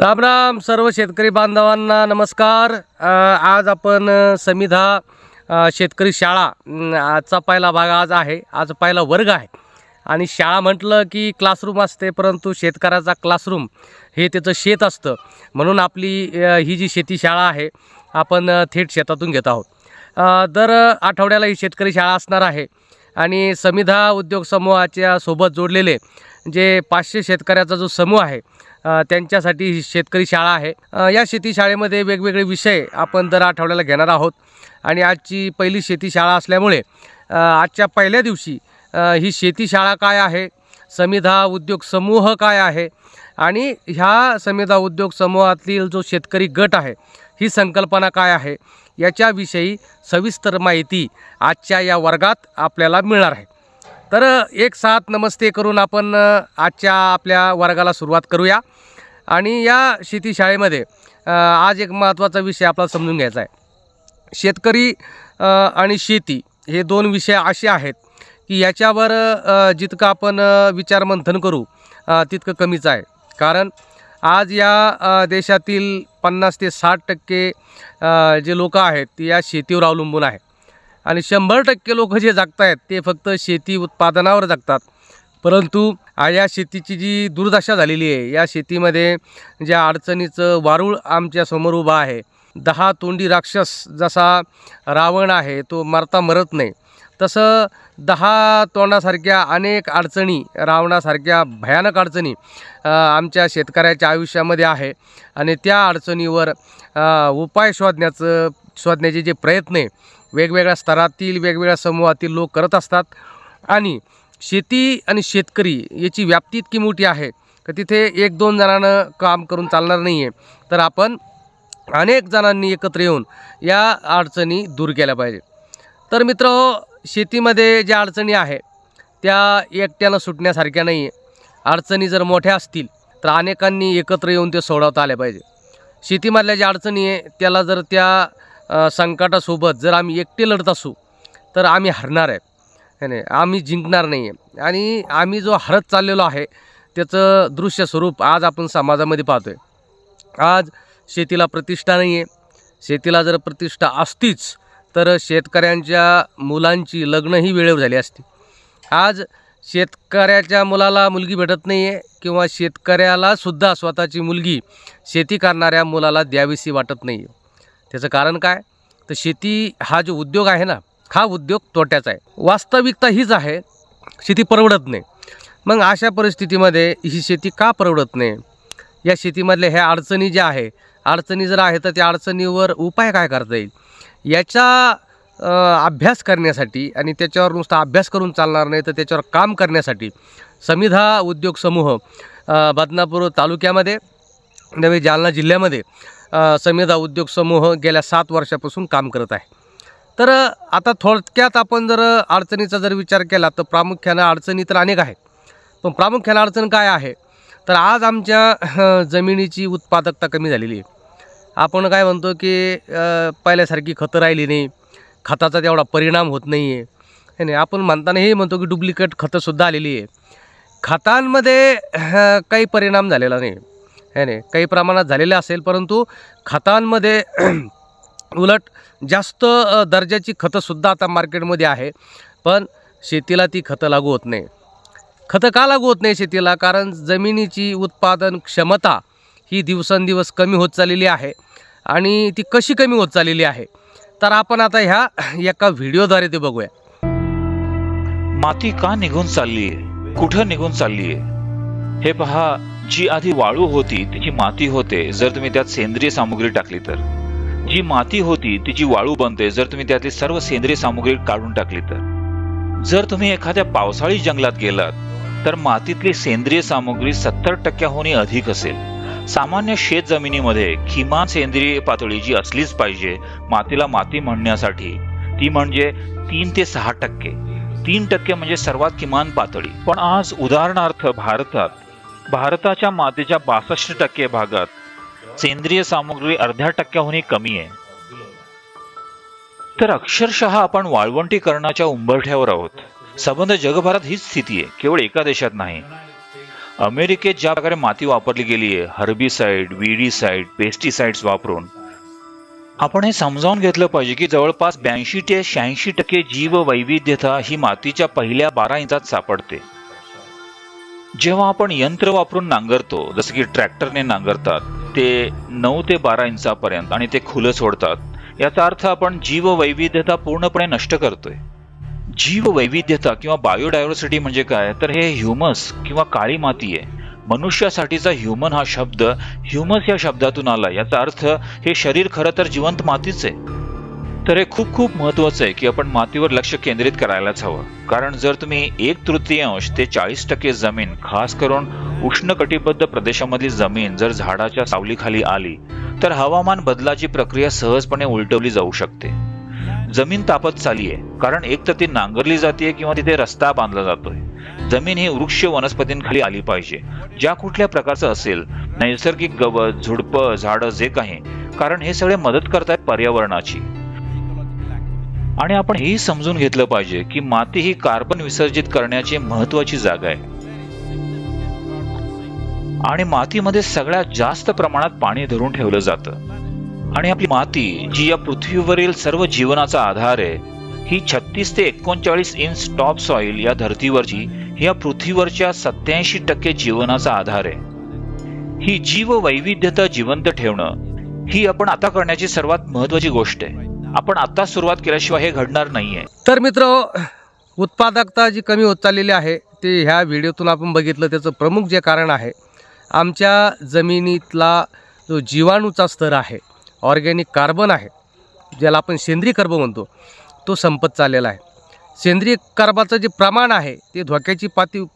राम राम सर्व शेतकरी बांधवांना नमस्कार। आज आपण समिधा शेतकरी शाळा आजचा पहिला भाग आज आहे। आज पहिला वर्ग आहे आणि शाळा म्हटलं की क्लासरूम असते, परंतु शेतकऱ्याचा क्लासरूम हे त्याचं शेत असतं। म्हणून आपली ही जी शेती शाळा आहे आपण थेट शेतातून घेत आहोत। दर आठवड्याला ही शेतकरी शाळा असणार आहे आणि समिधा उद्योग समूहाच्या सोबत जोडलेले जे 500 शेतकऱ्याचा जो समूह आहे त्यांच्यासाठी ही शेतकरी शाळा आहे। या शेती शाळेमध्ये वेगवेगळे विषय आपण दर आठवड्याला घेणार आहोत आणि आजची पहिली शेती शाळा असल्यामुळे आजच्या पहिल्या दिवशी ही शेती शाळा काय आहे, समिधा उद्योग समूह काय आहे आणि ह्या समिधा उद्योग समूहातील जो शेतकरी गट आहे ही संकल्पना काय आहे याच्याविषयी सविस्तर माहिती आजच्या या वर्गात आपल्याला मिळणार आहे। तर एक साथ नमस्ते करून आपण आजच्या आपल्या वर्गाला सुरुवात करूया। आणि या शेती शाळेमध्ये आज एक महत्त्वाचा विषय आपल्याला समजून घ्यायचा आहे। शेतकरी आणि शेती हे दोन विषय असे आहेत की याच्यावर जितकं आपण विचारमंथन करू तितकं कमीच आहे। कारण आज या देशातील 50 ते 60% जे लोक आहेत ते या शेतीवर अवलंबून आहे आणि 100% लोक जे जगत आहेत ते फक्त शेती उत्पादनावर जगतात। परंतु या शेतीची जी दुर्दशा झालेली आहे, या शेतीमध्ये ज्या अडचणीचं वारूळ आमच्या समोर उभा आहे, 10 तोंडी राक्षस जसा रावण आहे तो मरता मरत नाही, तसं 10 तोंडासारख्या अनेक अडचणी, रावणासारख्या भयानक अडचणी आमच्या शेतकऱ्याच्या आयुष्यामध्ये आहे आणि त्या अडचणीवर उपाय शोधण्याचे जे प्रयत्न आहे वेगवेगळ्या स्तरातील वेगवेगळ्या समूहातील लोक करत असतात। आणि शेती आणि शेतकरी याची व्याप्ती इतकी मोठी आहे की तिथे 1-2 जणांना काम करून चालणार नाही आहे, तर आपण अनेक जणांनी एकत्र येऊन या अडचणी दूर केल्या पाहिजे। तर मित्रहो, शेतीमध्ये ज्या अडचणी आहे त्या एकट्यानं सुटण्यासारख्या नाही आहे। अडचणी जर मोठ्या असतील तर अनेकांनी एकत्र येऊन ते सोडवता आले पाहिजे। शेतीमधल्या ज्या अडचणी आहे त्याला जर त्या संकटासोबत जर आम्ही एकटे लढत असू तर आम्ही हरणार आहे, नाही आम्ही जिंकणार नाही आहे। आणि आम्ही जो हरत चाललेलो आहे त्याचं दृश्य स्वरूप आज आपण समाजामध्ये पाहतो आहे। आज शेतीला प्रतिष्ठा नाही आहे। शेतीला जर प्रतिष्ठा असतीच तर शेतकऱ्यांच्या मुलांची लग्नही वेळेवर झाली असती। आज शेतकऱ्याच्या मुलाला मुलगी भेटत नाही आहे किंवा शेतकऱ्यालासुद्धा स्वतःची मुलगी शेती करणाऱ्या मुलाला द्यावीशी वाटत नाही आहे। त्याचं कारण काय, तर शेती हा जो उद्योग आहे ना, हा उद्योग तोट्याचा आहे। वास्तविकता हीच आहे, शेती परवडत नाही। मग अशा परिस्थितीमध्ये ही शेती का परवडत नाही, या शेतीमधल्या ह्या अडचणी ज्या आहे, अडचणी जर आहे तर त्या अडचणीवर उपाय काय करता येईल याचा अभ्यास करण्यासाठी आणि त्याच्यावर नुसता अभ्यास करून चालणार नाही तर त्याच्यावर काम करण्यासाठी समिधा उद्योग समूह बदनापूर तालुक्यामध्ये नवे जालना जिल्ह्यामध्ये समिधा उद्योग समूह गेल्या 7 वर्षापासून काम करत आहे। तर आता थोडक्यात आपण जर अडचणीचा जर विचार केला तर प्रामुख्यानं अडचणी तर अनेक आहेत, पण प्रामुख्यानं अडचण काय आहे तर आज आमच्या जमिनीची उत्पादकता कमी झालेली आहे। आपण काय म्हणतो की पहिल्यासारखी खतं राहिली नाही, खताचा तेवढा परिणाम होत नाही आहे, नाही आपण म्हणताना हे म्हणतो की डुप्लिकेट खतंसुद्धा आलेली आहे। खतांमध्ये काही परिणाम झालेला नाही आहे, नाही काही प्रमाणात झालेलं असेल, परंतु खतांमध्ये उलट जास्त दर्जाची खतंसुद्धा आता मार्केटमध्ये आहे, पण शेतीला ती खतं लागू होत नाही। खतं का लागू होत नाही शेतीला, कारण जमिनीची उत्पादन क्षमता ही दिवसेंदिवस कमी होत चाललेली आहे। आणि ती कशी कमी होत चाललेली आहे तर आपण आता ह्या एका व्हिडिओद्वारे ते बघूया। माती का निघून चालली आहे, कुठं निघून चालली आहे हे पहा। जी आधी वाळू होती तिची माती होते जर तुम्ही त्यात सेंद्रिय सामग्री टाकली तर, जी माती होती तिची वाळू बनते जर तुम्ही त्यातली सर्व सेंद्रिय सामग्री काढून टाकली तर। जर तुम्ही एखाद्या पावसाळी जंगलात गेलात तर मातीतली सेंद्रिय सामग्री 70%हून अधिक असेल। सामान्य शेत जमिनीमध्ये किमान सेंद्रिय पातळी जी असलीच पाहिजे मातीला माती म्हणण्यासाठी ती म्हणजे 3 ते 6%। 3% म्हणजे सर्वात किमान पातळी। पण आज उदाहरणार्थ भारताच्या मातीच्या 62% भागात सेंद्रिय सामग्री अर्ध्या टक्क्याहूनही कमी आहे। तर अक्षरशः आपण वाळवंटीकरणाच्या उंबरठ्यावर आहोत। संबंध जगभरात हीच स्थिती आहे, केवळ एका देशात नाही। अमेरिकेत ज्या प्रकारे माती वापरली गेली आहे, हर्बिसाइड, विडीसाइड, पेस्टिसाइड्स वापरून, आपण हे समजावून घेतलं पाहिजे की जवळपास 82 ते 86% जीववैविध्यता ही मातीच्या पहिल्या 12 इंचात सापडते. जेव्हा आपण यंत्र वापरून नांगरतो, जसं की ट्रॅक्टरने नांगरतात, ते 9 ते 12 इंचापर्यंत आणि ते खुलं सोडतात, याचा अर्थ आपण जीववैविध्यता पूर्णपणे नष्ट करतोय. जीववैविध्यता किंवा बायोडायव्हर्सिटी म्हणजे काय, तर हे ह्युमस किंवा काळी माती आहे. मनुष्यासाठीचा ह्युमन हा शब्द ह्युमस या शब्दातून आला. याचा अर्थ हे शरीर खरं तर जिवंत मातीच आहे. तर हे खूप खूप महत्वाचं आहे की आपण मातीवर लक्ष केंद्रित करायलाच हवं. कारण जर तुम्ही 1/3 ते 40% जमीन, खास करून उष्णकटिबद्ध प्रदेशामधली जमीन जर झाडाच्या सावलीखाली आली, तर हवामान बदलाची प्रक्रिया सहजपणे उलटवली जाऊ शकते. जमीन तापत चालली आहे कारण एक तर ती नांगरली जाते किंवा तिथे रस्ता बांधला जातोय. जमीन ही वृक्ष वनस्पतींखाली आली पाहिजे, ज्या कुठल्या प्रकारचं असेल, नैसर्गिक गवत, झुडपं, झाडं, जे काही, कारण हे सगळे मदत करतायत पर्यावरणाची. आणि आपण हेही समजून घेतलं पाहिजे की माती ही कार्बन विसर्जित करण्याची महत्वाची जागा आहे आणि मातीमध्ये सगळ्यात जास्त प्रमाणात पाणी धरून ठेवलं जातं. आणि आपली माती, जी या पृथ्वीवरील सर्व जीवनाचा आधार आहे, ही 36 ते 39 इंच टॉप सॉइल या धर्तीवरची, या पृथ्वीवरच्या 87% जीवनाचा आधार आहे. ही जीववैविध्यता जिवंत ठेवणं ही आपण आता करण्याची सर्वात महत्वाची गोष्ट आहे. आपण आता सुरुवात केल्याशिवाय हे घडणार नाहीये. तर मित्र, उत्पादकता जी कमी होत चाललेली आहे ते ह्या व्हिडिओतून आपण बघितलं. त्याचं प्रमुख जे कारण आहे, आमच्या जमिनीतला जो जीवाणूचा स्तर आहे, ऑर्गॅनिक कार्बन आहे, ज्याला आपण सेंद्रिय कर्ब म्हणतो, तो संपत चाललेला आहे. सेंद्रिय कर्बाचं जे प्रमाण आहे ते धोक्याची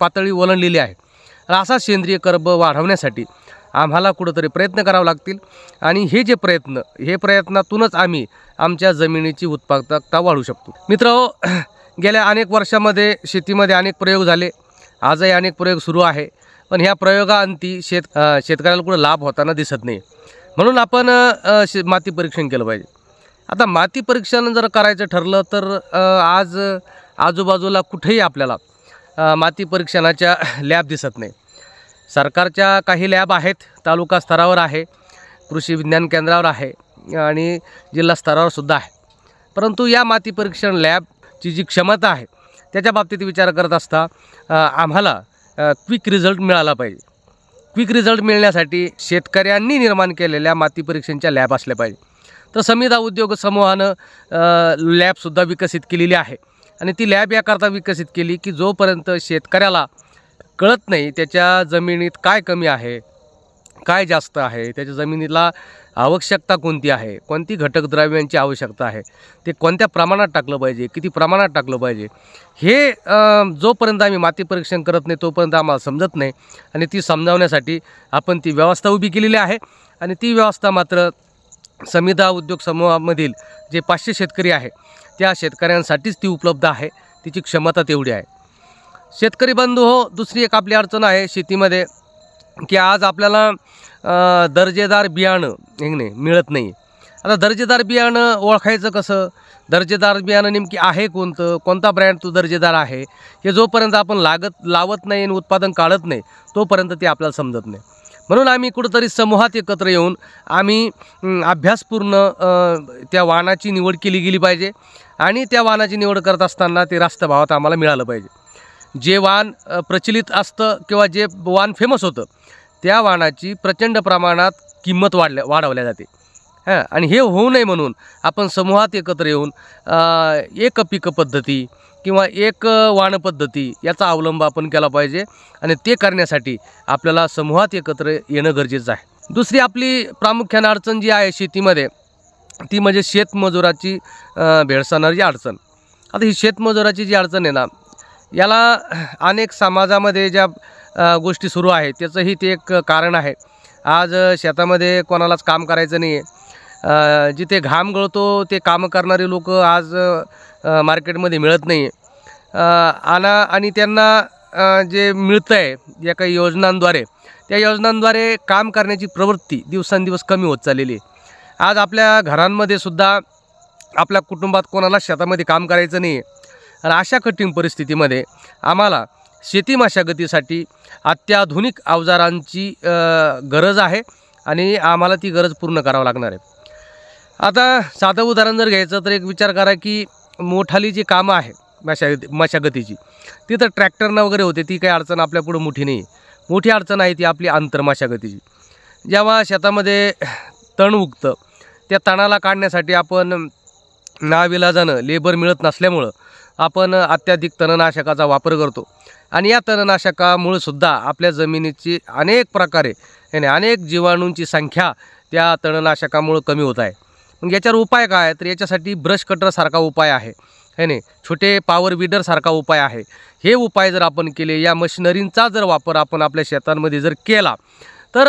पातळी ओलांडलेली आहे. असा सेंद्रिय कर्ब वाढवण्यासाठी आम्हाला कुठंतरी प्रयत्न करावे लागतील. आणि हे प्रयत्नातूनच आम्ही आमच्या जमिनीची उत्पादकता वाढवू शकतो. मित्रांनो, गेल्या अनेक वर्षामध्ये शेतीमध्ये अनेक प्रयोग झाले, आजही अनेक प्रयोग सुरू आहे. पण ह्या प्रयोगाअंती शेतकऱ्याला कुठं लाभ होताना दिसत नाही. म्हणून आपण माती परीक्षण केलं पाहिजे. आता माती परीक्षण जर करायचं ठरलं तर आज आजूबाजूला कुठेही आपल्याला माती परीक्षणाच्या लॅब दिसत नाही. सरकारच्या काही लॅब आहेत, तालुका स्तरावर आहे, कृषी विज्ञान केंद्रावर आहे आणि जिल्हा स्तरावर सुद्धा आहे. परंतु या माती परीक्षण लॅबची जी क्षमता आहे त्याच्या बाबतीत विचार करत असता आम्हाला क्विक रिझल्ट मिळाला पाहिजे. क्विक रिझल्ट मिळण्यासाठी शेतकऱ्यांनी निर्माण केलेल्या माती परीक्षणच्या लॅब असल्या पाहिजे. तर समिधा उद्योग समूहानं लॅबसुद्धा विकसित केलेली आहे. आणि ती लॅब याकरता विकसित केली की जोपर्यंत शेतकऱ्याला कळत नाही त्याच्या जमिनीत काय कमी आहे, काय जास्त आहे, त्याच्या जमिनीला आवश्यकता कोणती आहे, कोणती घटक द्रव्यांची आवश्यकता आहे, ते कोणत्या प्रमाणात टाकलं पाहिजे, किती प्रमाणात टाकलं पाहिजे, हे जोपर्यंत आम्ही माती परीक्षण करत नाही तोपर्यंत आम्हाला समजत नाही. आणि ती समजावण्यासाठी आपण ती व्यवस्था उभी केलेली आहे. आणि ती व्यवस्था मात्र समिधा उद्योग समूहामधील जे 500 शेतकरी आहे त्या शेतकऱ्यांसाठीच ती उपलब्ध आहे. तिची क्षमता तेवढी आहे. शेतकरी बंधू हो, दुसरी एक आपली अडचण आहे शेतीमध्ये की आज आपल्याला दर्जेदार बियाणं मिळत नाही. आता दर्जेदार बियाणं ओळखायचं कसं, दर्जेदार बियाणं नेमकी आहे कोणतं, कोणता ब्रँड तो दर्जेदार आहे, हे जोपर्यंत आपण लावत नाही आणि उत्पादन काढत नाही तोपर्यंत ते आपल्याला समजत नाही. म्हणून आम्ही कुठंतरी समूहात एकत्र येऊन आम्ही अभ्यासपूर्ण त्या वाणाची निवड केली गेली पाहिजे. आणि त्या वाणाची निवड करत असताना ते रास्त भावात आम्हाला मिळालं पाहिजे. जे वाण प्रचलित असतं किंवा जे वाण फेमस होतं त्या वाणाची प्रचंड प्रमाणात किंमत वाढवल्या जाते. आणि हे होऊ नये म्हणून आपण समूहात एकत्र येऊन एक पीक पद्धती किंवा एक वाण पद्धती याचा अवलंब आपण केला पाहिजे. आणि ते करण्यासाठी आपल्याला समूहात एकत्र येणं गरजेचं आहे. दुसरी आपली प्रामुख्याने अडचण जी आहे शेतीमध्ये ती म्हणजे शेतमजुराची भेडसावणारी अडचण. आता ही शेतमजुराची जी अडचण आहे ना, याला अनेक समाजामध्ये ज्या गोष्टी सुरू आहेत त्याचंही ते एक कारण आहे. आज शेतामध्ये कोणालाच काम करायचं नाही आहे. जिथे घाम गळतो ते कामं करणारे लोक आज मार्केटमध्ये मिळत नाही. आणि त्यांना जे मिळतं आहे या काही योजनांद्वारे, त्या योजनांद्वारे काम करण्याची प्रवृत्ती दिवसेंदिवस कमी होत चाललेली आहे. आज आपल्या घरांमध्ये सुद्धा आपल्या कुटुंबात कोणाला शेतामध्ये काम करायचं नाही आहे. आणि अशा कठीण परिस्थितीमध्ये आम्हाला शेती मशागतीसाठी अत्याधुनिक अवजारांची गरज आहे आणि आम्हाला ती गरज पूर्ण करावं लागणार आहे. आता साधं उदाहरण जर घ्यायचं तर एक विचार करा की मोठाली जी कामं आहे मशागतीची ती तर ट्रॅक्टरनं वगैरे होते, ती काही अडचण आपल्यापुढं मोठी नाही. मोठी अडचण आहे ती आपली आंतरमशागतीची. जेव्हा शेतामध्ये तण उगतं, त्या तणाला काढण्यासाठी आपण नाविलाजानं लेबर मिळत नसल्यामुळं आपण अत्याधिक तणनाशकाचा वापर करतो आणि या तणनाशकामुळे सुद्धा आपल्या जमिनीची अनेक प्रकारे अनेक जीवाणूंची संख्या त्या तणनाशकामुळे कमी होत आहे. मग याच्यावर उपाय काय? तर याच्यासाठी ब्रश कटरसारखा उपाय आहे, है नाही, छोटे पॉवर विडरसारखा उपाय आहे. हे उपाय जर आपण केले, या मशिनरींचा जर वापर आपण आपल्या शेतांमध्ये जर केला तर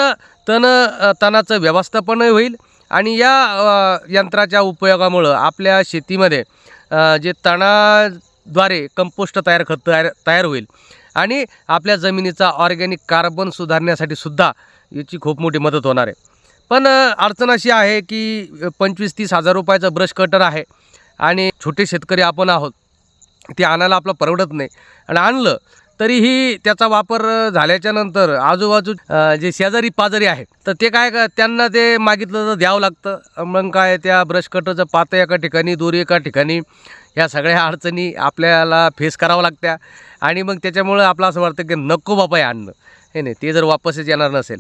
तणाचं व्यवस्थापनही होईल आणि या यंत्राच्या उपयोगामुळं आपल्या शेतीमध्ये जे तणाद्वारे कंपोस्ट तयार होईल आणि आपल्या जमिनीचा ऑर्गॅनिक कार्बन सुधारण्यासाठी सुद्धा याची खूप मोठी मदत होणार आहे. पण अडचण अशी आहे की 25-30 हजार रुपयाचा ब्रश कटर आहे आणि छोटे शेतकरी आपण आहोत, ते आणायला आपलं परवडत नाही. आणि आणलं तरीही त्याचा वापर झाल्याच्या नंतर आजूबाजू जे शेजारी पाजारी आहेत तर ते त्यांना ते मागितलं तर द्यावं लागतं. मग काय, त्या ब्रश कटरचं पातं एका ठिकाणी, दोरी एका ठिकाणी, ह्या सगळ्या अडचणी आपल्याला फेस करावं लागत्या. आणि मग त्याच्यामुळं आपलं असं वाटतं की नको बाबा हे आणणं, हे नाही, ते जर वापसच येणार नसेल.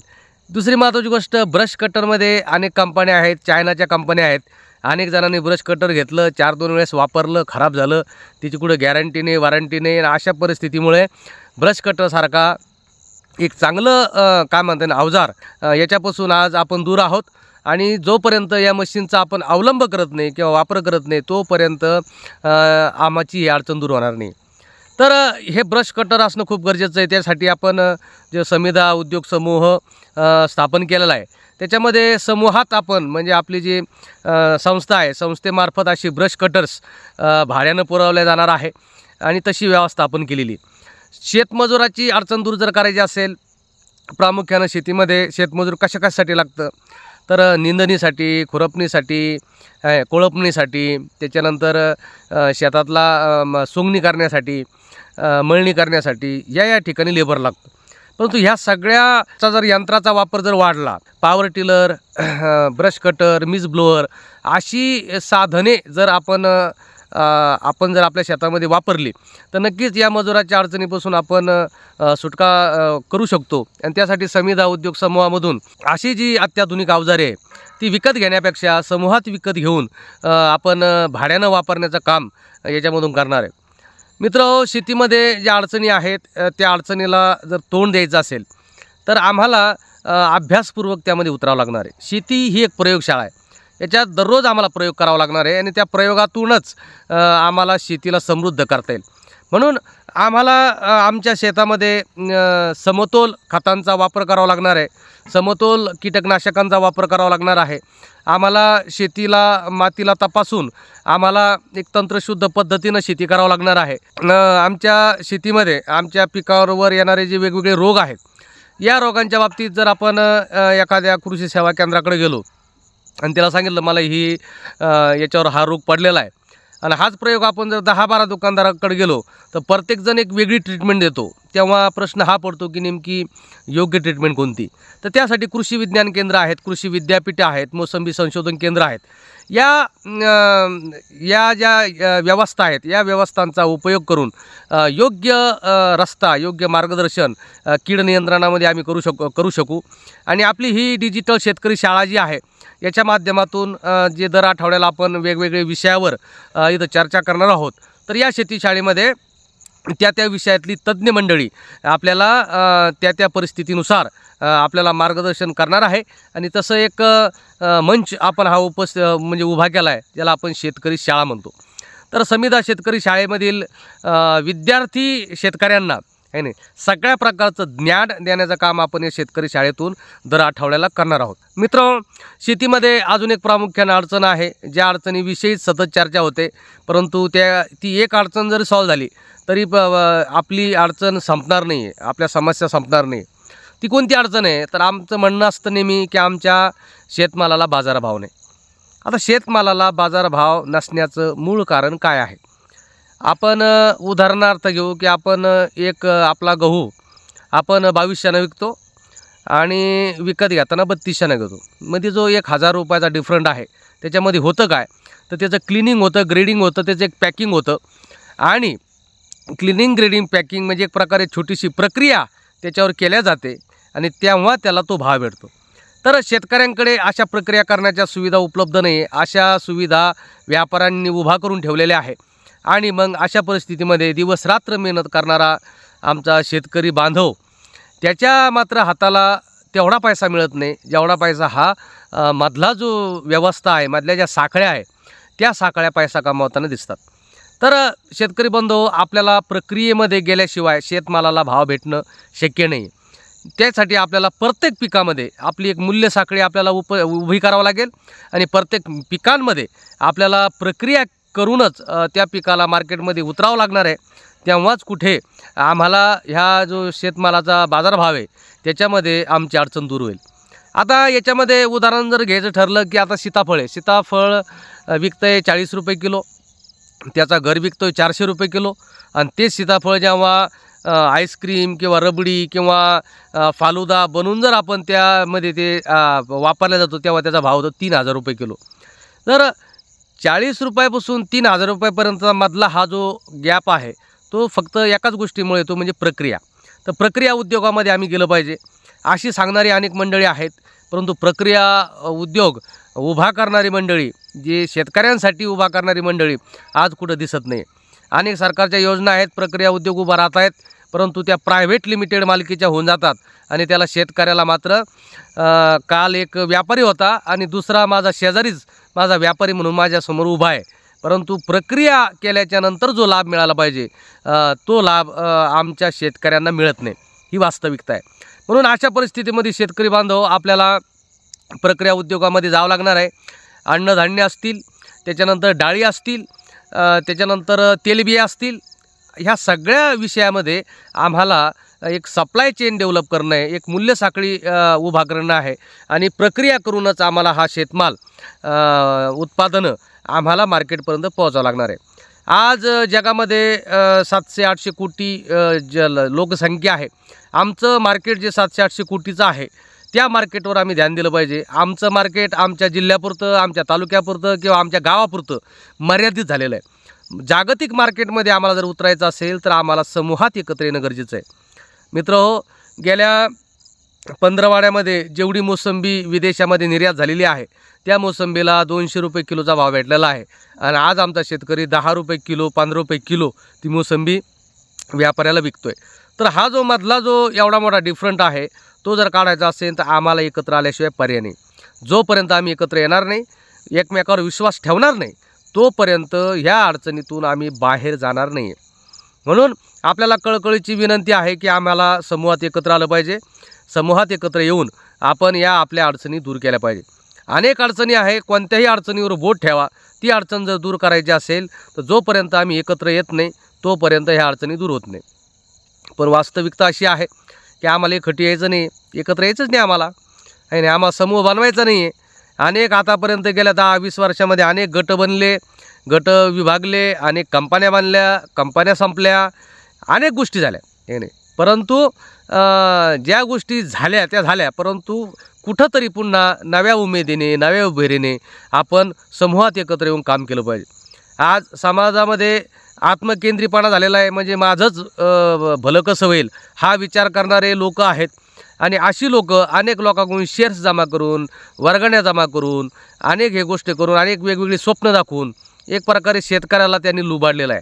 दुसरी महत्त्वाची गोष्ट, ब्रश कटरमध्ये अनेक कंपन्या आहेत, चायनाच्या कंपन्या आहेत. अनेक जणांनी ब्रश कटर घेतलं, 4-2 वेळेस वापरलं, खराब झालं, तिची कुठं गॅरंटी नाही, वॉरंटी नाही. अशा परिस्थितीमुळे ब्रश कटरसारखा एक चांगलं काय म्हणतात ना अवजार, याच्यापासून आज आपण दूर आहोत. आणि जोपर्यंत या मशीनचा आपण अवलंब करत नाही किंवा वापर करत नाही तोपर्यंत आम्हाची ही अडचण दूर होणार नाही. तर हे ब्रश कटर असणं खूप गरजेचं आहे. त्यासाठी आपण जे समिधा उद्योग समूह स्थापन केलेला आहे, त्याच्यामध्ये समूहात आपण म्हणजे आपली जी संस्था आहे, संस्थेमार्फत अशी ब्रश कटर्स भाड्यानं पुरवल्या जाणार आहे आणि तशी व्यवस्था आपण केलेली. शेतमजुराची अडचण दूर जर करायची असेल, प्रामुख्यानं शेतीमध्ये शेतमजूर कशासाठी लागतं तर निंदणीसाठी, खुरपणीसाठी, कोळपणीसाठी, त्याच्यानंतर शेतातला सोंगणी करण्यासाठी, मळणी करण्यासाठी या ठिकाणी लेबर लागतं. परंतु ह्या सगळ्याचा जर यंत्राचा वापर जर वाढला, power tiller, brush cutter, mist blower अशी साधने जर आपण जर आपल्या शेतामध्ये वापरली तर नक्कीच या मजुराच्या अडचणीपासून आपण सुटका करू शकतो. आणि त्यासाठी समिधा उद्योग समूहामधून अशी जी अत्याधुनिक अवजारे आहे ती विकत घेण्यापेक्षा समूहात विकत घेऊन आपण भाड्यानं वापरण्याचं काम याच्यामधून करणार आहे. मित्रहो, शेतीमध्ये ज्या अडचणी आहेत त्या अडचणीला जर तोंड द्यायचं असेल तर आम्हाला अभ्यासपूर्वक त्यामध्ये उतरावं लागणार आहे. शेती ही एक प्रयोगशाळा आहे, याच्यात दररोज आम्हाला प्रयोग करावा लागणार आहे आणि त्या प्रयोगातूनच आम्हाला शेतीला समृद्ध करता येईल. म्हणून आम्हाला आमच्या शेतामध्ये समतोल खतांचा वापर करावा लागणार आहे, समतोल कीटकनाशकांचा वापर करावा लागणार आहे. आम्हाला शेतीला मातीला तपासून आम्हाला एक तंत्रशुद्ध पद्धतीनं शेती करावं लागणार आहे. आमच्या शेतीमध्ये आमच्या पिकावर येणारे जे वेगवेगळे रोग आहेत, या रोगांच्या बाबतीत जर आपण एखाद्या कृषी सेवा केंद्राकडे गेलो आणि त्याला सांगितलं मला याच्यावर हा रोग पडलेला आहे आणि हाच प्रयोग आपण जर 10-12 दुकानदाराकडे गेलो तर प्रत्येकजण एक वेगळी ट्रीटमेंट देतो, तेव्हा प्रश्न हा पडतो की नेमकी योग्य ट्रीटमेंट कोणती. तर त्यासाठी कृषी विज्ञान केंद्र आहेत, कृषी विद्यापीठं आहेत, मोसंबी संशोधन केंद्र आहेत. या ज्या व्यवस्था आहेत या व्यवस्थांचा उपयोग करून योग्य रस्ता, योग्य मार्गदर्शन कीड नियंत्रणामध्ये आम्ही करू शकू. आणि आपली ही डिजिटल शेतकरी शाळा जी आहे याच्या माध्यमातून जे दर आठवड्याला आपण वेगवेगळे विषयावर इथं चर्चा करणार आहोत, तर या शेतीशाळेमध्ये त्या विषयातली तज्ज्ञ मंडळी आपल्याला त्या परिस्थितीनुसार आपल्याला मार्गदर्शन करणार आहे. आणि तसं एक मंच आपण हा म्हणजे उभा केला आहे, ज्याला आपण शेतकरी शाळा म्हणतो. तर समिधा शेतकरी शाळेमधील विद्यार्थी शेतकऱ्यांना आहे नाही सगळ्या प्रकारचं ज्ञान देण्याचं काम आपण या शेतकरी शाळेतून दर आठवड्याला करणार आहोत. मित्रांनो, शेतीमध्ये अजून एक प्रामुख्याने अडचण आहे, ज्या अडचणीविषयी सतत चर्चा होते, परंतु ती एक अडचण जरी सॉल्व्ह झाली तरी आपली अडचण संपणार नाही आहे, आपल्या समस्या संपणार नाही. ती कोणती अडचण आहे तर आमचं म्हणणं असतं नेहमी की आमच्या शेतमालाला बाजारभाव नाही. आता शेतमालाला बाजारभाव नसण्याचं मूळ कारण काय आहे? आपण उदाहरणार्थ घेऊ की आपण एक आपला गहू आपण 2200 विकतो आणि विकत घेताना 3200 घेतो. मध्ये जो 1000 रुपयाचा डिफरंट आहे त्याच्यामध्ये होतं काय, तर त्याचं क्लिनिंग होतं, ग्रेडिंग होतं, त्याचं एक पॅकिंग होतं. आणि क्लिनिंग, ग्रेडिंग, पॅकिंग म्हणजे एक प्रकारे छोटीशी प्रक्रिया त्याच्यावर केल्या जाते आणि तेव्हा त्याला तो भाव भेटतो. तर शेतकऱ्यांकडे अशा प्रक्रिया करण्याच्या सुविधा उपलब्ध नाही. अशा सुविधा व्यापाऱ्यांनी उभा करून ठेवलेल्या आहे. आणि मग अशा परिस्थितीमध्ये दिवसरात्र मेहनत करणारा आमचा शेतकरी बांधव त्याच्या मात्र हाताला तेवढा पैसा मिळत नाही जेवढा पैसा हा मधला जो व्यवस्था आहे, मधल्या ज्या साखळ्या आहे त्या साखळ्या पैसा कमावताना दिसतात. तर शेतकरी बंधू, आपल्याला प्रक्रियेमध्ये गेल्याशिवाय शेतमालाला भाव भेटणं शक्य नाही. त्यासाठी आपल्याला प्रत्येक पिकामध्ये आपली एक मूल्य साखळी आपल्याला उभी करावं लागेल आणि प्रत्येक पिकांमध्ये आपल्याला प्रक्रिया करूनच त्या पिकाला मार्केटमध्ये उतरावं लागणार आहे. तेव्हाच कुठे आम्हाला ह्या जो शेतमालाचा बाजारभाव आहे त्याच्यामध्ये आमची अडचण दूर होईल. आता याच्यामध्ये उदाहरण जर घ्यायचं ठरलं की आता सीताफळ आहे, सीताफळ विकतं आहे 40 रुपये किलो, त्याचा घर विकतो आहे 400 रुपये किलो. आणि ते सीताफळ जेव्हा आईस्क्रीम किंवा रबडी किंवा फालुदा बनवून जर आपण त्यामध्ये ते वापरला जातो तेव्हा त्याचा भाव होतो 3000 रुपये किलो. तर 40 रुपयापासून 3000 रुपयापर्यंतचा मधला हा जो गॅप आहे तो फक्त एकाच गोष्टीमुळे येतो, म्हणजे प्रक्रिया. तर प्रक्रिया उद्योगामध्ये आम्ही गेलं पाहिजे अशी सांगणारी अनेक मंडळी आहेत, परंतु प्रक्रिया उद्योग उभा करणारी मंडळी, जे शेतकऱ्यांसाठी उभा करणारी मंडळी आज कुठं दिसत नाही. अनेक सरकारच्या योजना आहेत, प्रक्रिया उद्योग उभा राहत आहेत, परंतु त्या प्रायव्हेट लिमिटेड मालकीच्या होऊन जातात आणि त्याला शेतकऱ्याला मात्र काल एक व्यापारी होता आणि दुसरा माझा शेजारीच माझा व्यापारी म्हणून माझ्यासमोर उभा आहे, परंतु प्रक्रिया केल्याच्या नंतर जो लाभ मिळाला पाहिजे तो लाभ आमच्या शेतकऱ्यांना मिळत नाही. ही वास्तविकता आहे. म्हणून अशा परिस्थितीमध्ये शेतकरी बांधव आपल्याला प्रक्रिया उद्योगामध्ये जावं लागणार आहे. अन्नधान्य असतील, त्याच्यानंतर डाळी असतील, त्याच्यानंतर तेलबिया असतील, ह्या सगळ्या विषयामध्ये आम्हाला एक सप्लाय चेन डेव्हलप करणं आहे, एक मूल्य साखळी उभा करणं आहे आणि प्रक्रिया करूनच आम्हाला हा शेतमाल उत्पादनं आम्हाला मार्केटपर्यंत पोहोचावं लागणार आहे. आज जगामध्ये 700-800 कोटी लोकसंख्या आहे. आमचं मार्केट जे 700-800 कोटीचं आहे त्या मार्केटवर आम्ही ध्यान दिलं पाहिजे. आमचं मार्केट आमच्या जिल्ह्यापुरतं, आमच्या तालुक्यापुरतं किंवा आमच्या गावापुरतं मर्यादित झालेलं आहे. जागतिक मार्केटमध्ये आम्हाला जर उतरायचं असेल तर आम्हाला समूहात एकत्र येणं गरजेचं आहे. मित्रहो, गेल्या 15 वाड्यामध्ये जेवढी मोसंबी विदेशामध्ये निर्यात झालेली आहे त्या मोसंबीला 200 रुपये किलोचा भाव भेटलेला आहे आणि आज आमचा शेतकरी 10 रुपये किलो, 15 रुपये किलो ती मोसंबी व्यापाऱ्याला विकतो आहे. तर हा जो मधला जो एवढा मोठा डिफरंट आहे तो जर काढायचा असेल तर आम्हाला एकत्र आल्याशिवाय पर्याय नाही. जोपर्यंत आम्ही एकत्र येणार नाही, एकमेकावर विश्वास ठेवणार नाही, तोपर्यंत ह्या अडचणीतून आम्ही बाहेर जाणार नाही. म्हणून आपल्याला कळकळीची विनंती आहे की आम्हाला समूहात एकत्र आलं पाहिजे. समूहात एकत्र येऊन आपण या आपल्या अडचणी दूर केल्या पाहिजे. अनेक अडचणी आहे, कोणत्याही अडचणीवर बोट ठेवा. ती अडचण जर दूर करायची असेल तर जोपर्यंत आम्ही एकत्र येत नाही तोपर्यंत ह्या अडचणी दूर होत नाही. पण वास्तविकता अशी आहे की आम्हाला एकटी यायचं नाही, एकत्र यायचंच नाही आम्हाला, आणि आम्हाला समूह बनवायचा नाही आहे. अनेक आतापर्यंत गेल्या 10-20 वर्षामध्ये अनेक गट बनले, गट विभागले, अनेक कंपन्या बांधल्या, कंपन्या संपल्या, अनेक गोष्टी झाल्या हे नाही. परंतु ज्या गोष्टी झाल्या त्या झाल्या, परंतु कुठंतरी पुन्हा नव्या उमेदीने, नव्या उभेरीने आपण समूहात एकत्र येऊन काम केलं पाहिजे. आज समाजामध्ये आत्मकेंद्रीपणा झालेला आहे, म्हणजे माझंच भलं कसं होईल हा विचार करणारे लोक आहेत. आणि अशी लोक अनेक लोकांकडून शेअर्स जमा करून, वर्गण्या जमा करून, अनेक हे गोष्टी करून, अनेक वेगवेगळी स्वप्न दाखवून एक प्रकारे शेतकऱ्याला त्यांनी लुबाडलेला आहे.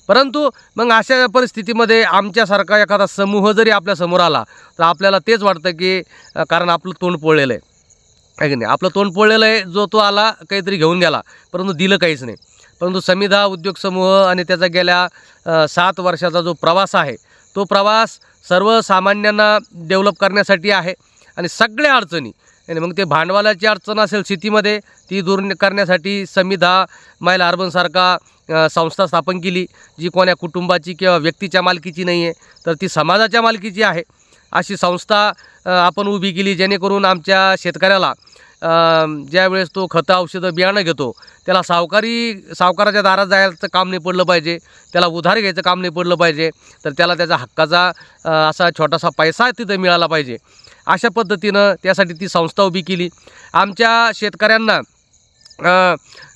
परंतु मग अशा परिस्थितीमध्ये आमच्यासारखा एखादा समूह जरी आपल्यासमोर आला तर आपल्याला तेच वाटतं की कारण आपलं तोंड पोळलेलं आहे की नाही, आपलं तोंड पोळलेलं आहे. जो तो आला काहीतरी घेऊन गेला, परंतु दिलं काहीच नाही. परंतु समिधा उद्योग समूह आणि त्याचा गेल्या 7 वर्षाचा जो प्रवास आहे तो प्रवास सर्वसामान्यांना डेव्हलप करण्यासाठी आहे. आणि सगळ्या अडचणी, आणि मग ते भांडवलाची अडचण असेल शेतीमध्ये ती दूर करण्यासाठी समिधा महिला अर्बनसारखा संस्था स्थापन केली, जी कोण्या कुटुंबाची किंवा व्यक्तीच्या मालकीची नाही आहे तर ती समाजाच्या मालकीची आहे. अशी संस्था आपण उभी केली जेणेकरून आमच्या शेतकऱ्याला ज्यावेळेस तो खतं औषधं बियाणं घेतो त्याला सावकाराच्या दारात जायचं काम नाही पडलं पाहिजे, त्याला उधार घ्यायचं काम नाही पडलं पाहिजे, तर त्याला त्याचा हक्काचा असा छोटासा पैसा तिथं मिळाला पाहिजे. अशा पद्धतीनं त्यासाठी ती संस्था उभी केली. आमच्या शेतकऱ्यांना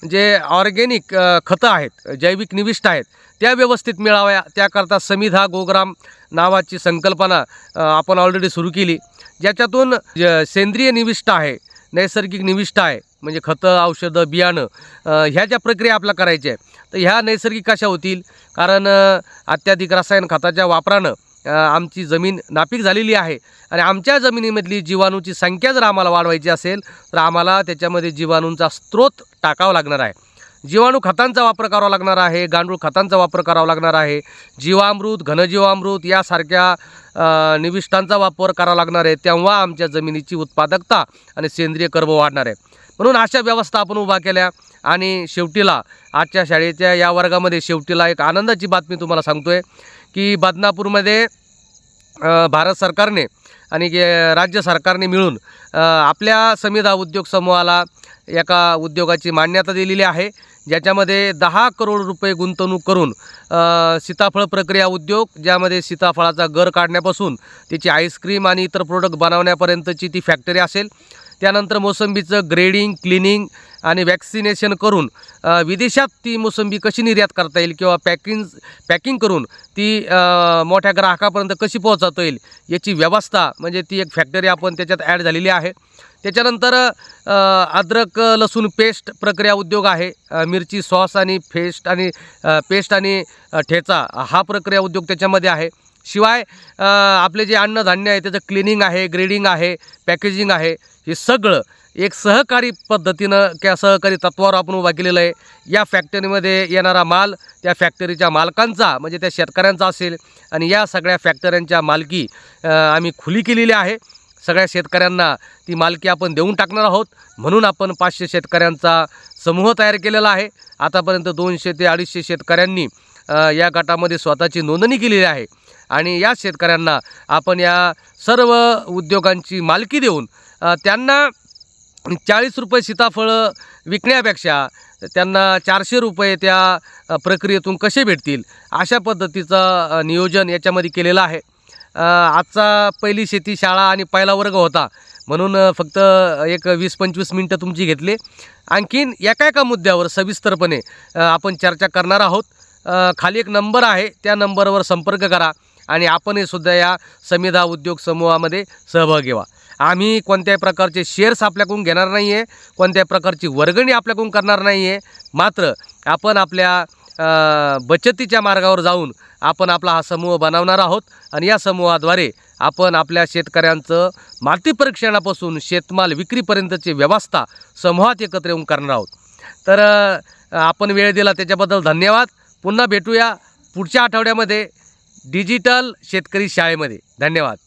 जे ऑर्गॅनिक खतं आहेत, जैविक निविष्ट आहेत, त्या व्यवस्थित मिळाव्या त्याकरता समिधा गोग्राम नावाची संकल्पना आपण ऑलरेडी सुरू केली, ज्याच्यातून सेंद्रिय निविष्ट आहे, नैसर्गिक निविष्ट आहे, म्हणजे खतं औषधं बियाणं ह्या ज्या प्रक्रिया आपल्या करायच्या आहे, तर ह्या नैसर्गिक कशा होतील? कारण अत्याधिक रसायन खताच्या वापरानं आमची जमीन नापीक झालेली आहे आणि आमच्या जमिनीमधली जीवाणूची संख्या जर आम्हाला वाढवायची असेल तर आम्हाला त्याच्यामध्ये जीवाणूंचा स्रोत टाकावा लागणार आहे. जीवाणू खतांचा वापर करावा लागणार आहे, गांडूळ खतांचा वापर करावा लागणार आहे, जीवामृत, घनजीवामृत यासारख्या निविष्टांचा वापर करावा लागणार आहे. तेव्हा आमच्या जमिनीची उत्पादकता आणि सेंद्रिय कर्ब वाढणार आहे. म्हणून अशा व्यवस्था आपण उभा केल्या आणि शेवटीला आजच्या शाळेच्या या वर्गामध्ये शेवटीला एक आनंदाची बातमी तुम्हाला सांगतोय की बदनापूरमध्ये भारत सरकारने आणि राज्य सरकारने मिळून आपल्या समिधा उद्योग समूहाला एका उद्योगाची मान्यता दिलेली आहे, ज्याच्यामध्ये 10 करोड रुपये गुंतवणूक करून सीताफळ प्रक्रिया उद्योग, ज्यामध्ये सीताफळाचा गर काढण्यापासून त्याची आईस्क्रीम आणि इतर प्रोडक्ट बनवण्यापर्यंतची ती फॅक्टरी असेल. त्यानंतर मोसंबीचं ग्रेडिंग, क्लिनिंग आणि वॅक्सिनेशन करून विदेशात ती मोसंबी कशी निर्यात करता येईल किंवा पॅकिंग करून ती मोठ्या ग्राहकापर्यंत कशी पोहोचवता येईल याची व्यवस्था, म्हणजे ती एक फॅक्टरी आपण त्याच्यात ॲड झालेली आहे. त्याच्यानंतर अद्रक लसूण पेस्ट प्रक्रिया उद्योग आहे, मिरची सॉस आणि पेस्ट आणि ठेचा हा प्रक्रिया उद्योग त्याच्यामध्ये आहे. शिवाय आपले जे अन्नधान्य आहे त्याचं क्लिनिंग आहे, ग्रेडिंग आहे, पॅकेजिंग आहे, हे सगळं एक सहकारी पद्धतीनं किंवा सहकारी तत्त्वावर आपण उभा केलेलं आहे. या फॅक्टरीमध्ये येणारा माल त्या फॅक्टरीच्या मालकांचा म्हणजे त्या शेतकऱ्यांचा असेल आणि या सगळ्या फॅक्टऱ्यांच्या मालकी आम्ही खुली केलेली आहे. सगळ्या शेतकऱ्यांना ती मालकी आपण देऊन टाकणार आहोत. म्हणून आपण 500 शेतकऱ्यांचा समूह तयार केलेला आहे. आतापर्यंत 200 ते 250 शेतकऱ्यांनी या गटामध्ये स्वतःची नोंदणी केलेली आहे आणि या शेतकऱ्यांना आपण या सर्व उद्योगांची मालकी देऊन त्यांना 40 रुपये सीताफळं विकण्यापेक्षा त्यांना 400 रुपये त्या प्रक्रियेतून कसे भेटतील अशा पद्धतीचं नियोजन याच्यामध्ये केलेलं आहे. आजचा पहिली शेती शाळा आणि पहिला वर्ग होता म्हणून फक्त एक 20-25 मिनटं तुमची घेतले. आणखीन एका मुद्द्यावर सविस्तरपणे आपण चर्चा करणार आहोत. खाली एक नंबर आहे, त्या नंबरवर संपर्क करा आणि आपणही सुद्धा या समिधा उद्योग समूहामध्ये सहभाग घ्यावा. आम्ही कोणत्याही प्रकारचे शेअर्स आपल्याकडून घेणार नाही आहे, कोणत्याही प्रकारची वर्गणी आपल्याकडून करणार नाही आहे. मात्र आपण आपल्या बचतीच्या मार्गावर जाऊन आपण आपला हा समूह बनवणार आहोत आणि या समूहाद्वारे आपण आपल्या शेतकऱ्यांचं माती परीक्षणापासून शेतमाल विक्रीपर्यंतची व्यवस्था समूहात एकत्र येऊन करणार आहोत. तर आपण वेळ दिला त्याच्याबद्दल धन्यवाद. पुन्हा भेटूया पुढच्या आठवड्यामध्ये डिजिटल शेतकरी शाळेमध्ये. धन्यवाद.